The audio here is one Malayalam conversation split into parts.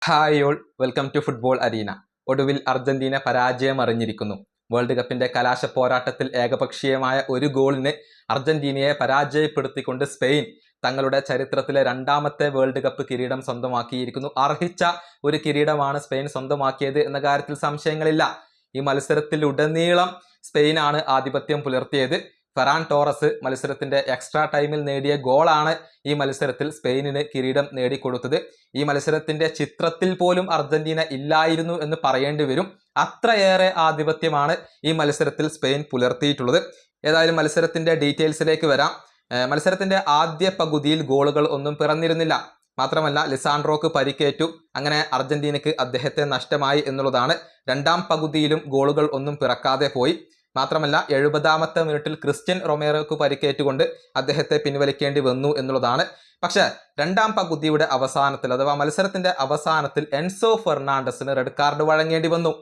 Hi all, welcome to football arena. ഒടുവിൽ അർജന്റീന പരാജയം അറിഞ്ഞിരിക്കുന്നു. വേൾഡ് കപ്പിന്റെ കലാശ പോരാട്ടത്തിൽ ഏകപക്ഷീയമായ ഒരു ഗോളിന് അർജന്റീനയെ പരാജയപ്പെടുത്തിക്കൊണ്ട് സ്പെയിൻ തങ്ങളുടെ ചരിത്രത്തിലെ രണ്ടാമത്തെ വേൾഡ് കപ്പ് കിരീടം സ്വന്തമാക്കിയിരിക്കുന്നു. അർഹിച്ച ഒരു കിരീടമാണ് സ്പെയിൻ സ്വന്തമാക്കിയത് എന്ന കാര്യത്തിൽ സംശയങ്ങളില്ല. ഈ മത്സരത്തിലുടനീളം സ്പെയിനാണ് ആധിപത്യം പുലർത്തിയത്. ഫെറാൻ ടോറസ് മത്സരത്തിന്റെ എക്സ്ട്രാ ടൈമിൽ നേടിയ ഗോളാണ് ഈ മത്സരത്തിൽ സ്പെയിനിന് കിരീടം നേടിക്കൊടുത്തത്. ഈ മത്സരത്തിന്റെ ചിത്രത്തിൽ പോലും അർജന്റീന ഇല്ലായിരുന്നു എന്ന് പറയേണ്ടി വരും. അത്രയേറെ ആധിപത്യമാണ് ഈ മത്സരത്തിൽ സ്പെയിൻ പുലർത്തിയിട്ടുള്ളത്. ഏതായാലും മത്സരത്തിന്റെ ഡീറ്റെയിൽസിലേക്ക് വരാം. മത്സരത്തിന്റെ ആദ്യ പകുതിയിൽ ഗോളുകൾ ഒന്നും പിറന്നിരുന്നില്ല. മാത്രമല്ല, ലിസാൻഡ്രോക്ക് പരിക്കേറ്റു. അങ്ങനെ അർജന്റീനക്ക് അദ്ദേഹത്തെ നഷ്ടമായി എന്നുള്ളതാണ്. രണ്ടാം പകുതിയിലും ഗോളുകൾ ഒന്നും പിറക്കാതെ പോയി. മാത്രമല്ല, 70ാമത്തെ മിനിറ്റിൽ ക്രിസ്ത്യൻ റൊമേറോക്ക് പരിക്കേറ്റുകൊണ്ട് അദ്ദേഹത്തെ പിൻവലിക്കേണ്ടി വന്നു എന്നുള്ളതാണ്. പക്ഷെ രണ്ടാം പകുതിയുടെ അവസാനത്തിൽ, അഥവാ മത്സരത്തിന്റെ അവസാനത്തിൽ എൻസോ ഫെർണാണ്ടസിന് റെഡ് കാർഡ് വഴങ്ങേണ്ടി വന്നു.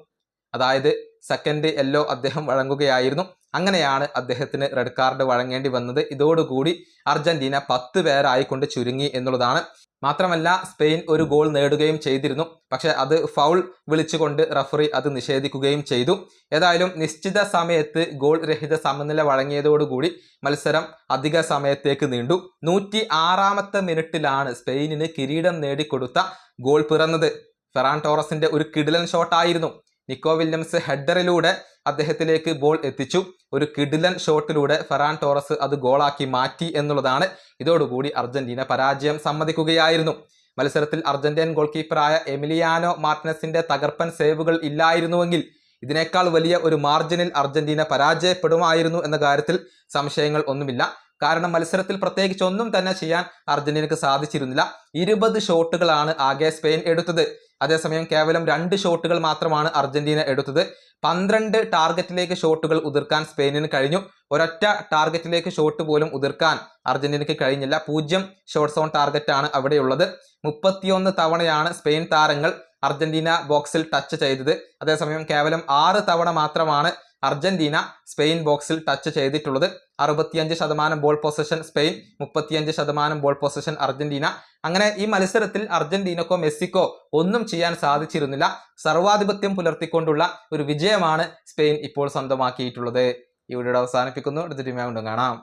അതായത് സെക്കൻഡ് യെല്ലോ അദ്ദേഹം വഴങ്ങുകയായിരുന്നു. അങ്ങനെയാണ് അദ്ദേഹത്തിന് റെഡ് കാർഡ് വഴങ്ങേണ്ടി വന്നത്. ഇതോടുകൂടി അർജന്റീന 10 പേരായിക്കൊണ്ട് ചുരുങ്ങി എന്നുള്ളതാണ്. മാത്രമല്ല, സ്പെയിൻ ഒരു ഗോൾ നേടുകയും ചെയ്തിരുന്നു. പക്ഷെ അത് ഫൗൾ വിളിച്ചുകൊണ്ട് റഫറി അത് നിഷേധിക്കുകയും ചെയ്തു. ഏതായാലും നിശ്ചിത സമയത്ത് ഗോൾ രഹിത സമനില വഴങ്ങിയതോടുകൂടി മത്സരം അധിക സമയത്തേക്ക് നീണ്ടു. 106ാമത്തെ മിനിറ്റിലാണ് സ്പെയിനിന് കിരീടം നേടിക്കൊടുത്ത ഗോൾ പിറന്നത്. ഫെറാൻ ടോറസിന്റെ ഒരു കിടിലൻ ഷോട്ടായിരുന്നു. നിക്കോ വില്യംസ് ഹെഡറിലൂടെ അദ്ദേഹത്തിലേക്ക് ബോൾ എത്തിച്ചു. ഒരു കിടിലൻ ഷോട്ടിലൂടെ ഫെറാൻ ടോറസ് അത് ഗോളാക്കി മാറ്റി എന്നുള്ളതാണ്. ഇതോടുകൂടി അർജന്റീന പരാജയം സമ്മതിക്കുകയായിരുന്നു. മത്സരത്തിൽ അർജന്റീൻ ഗോൾ കീപ്പറായ എമിലിയാനോ മാർട്ടിനസിന്റെ തകർപ്പൻ സേവുകൾ ഇല്ലായിരുന്നുവെങ്കിൽ ഇതിനേക്കാൾ വലിയ ഒരു മാർജിനിൽ അർജന്റീന പരാജയപ്പെടുമായിരുന്നു എന്ന കാര്യത്തിൽ സംശയങ്ങൾ ഒന്നുമില്ല. കാരണം മത്സരത്തിൽ പ്രത്യേകിച്ച് ഒന്നും തന്നെ ചെയ്യാൻ അർജന്റീനക്ക് സാധിച്ചിരുന്നില്ല. 20 ഷോട്ടുകളാണ് ആകെ സ്പെയിൻ എടുത്തത്. അതേസമയം കേവലം 2 ഷോട്ടുകൾ മാത്രമാണ് അർജന്റീന എടുത്തത്. 12 ടാർഗറ്റിലേക്ക് ഷോട്ടുകൾ ഉതിർക്കാൻ സ്പെയിനിന് കഴിഞ്ഞു. ഒരൊറ്റ ടാർഗറ്റിലേക്ക് ഷോട്ട് പോലും ഉതിർക്കാൻ അർജന്റീനയ്ക്ക് കഴിഞ്ഞില്ല. 0 ഷോട്ട് ഓൺ ടാർഗറ്റ് ആണ് അവിടെയുള്ളത്. 31 തവണയാണ് സ്പെയിൻ താരങ്ങൾ അർജന്റീന ബോക്സിൽ ടച്ച് ചെയ്തത്. അതേസമയം കേവലം 6 തവണ മാത്രമാണ് അർജന്റീന സ്പെയിൻ ബോക്സിൽ ടച്ച് ചെയ്തിട്ടുള്ളത്. 65% ball possession Spain, 35% ball possession Argentina. അങ്ങനെ ഈ മത്സരത്തിൽ അർജന്റീനക്കോ മെസ്സിക്കോ ഒന്നും ചെയ്യാൻ സാധിച്ചിരുന്നില്ല. സർവാധിപത്യം പുലർത്തിക്കൊണ്ടുള്ള ഒരു വിജയമാണ് സ്പെയിൻ ഇപ്പോൾ സ്വന്തമാക്കിയിട്ടുള്ളത്. ഈ വീഡിയോ അവസാനിപ്പിക്കുന്നു. അടുത്ത ടീമായി കാണാം.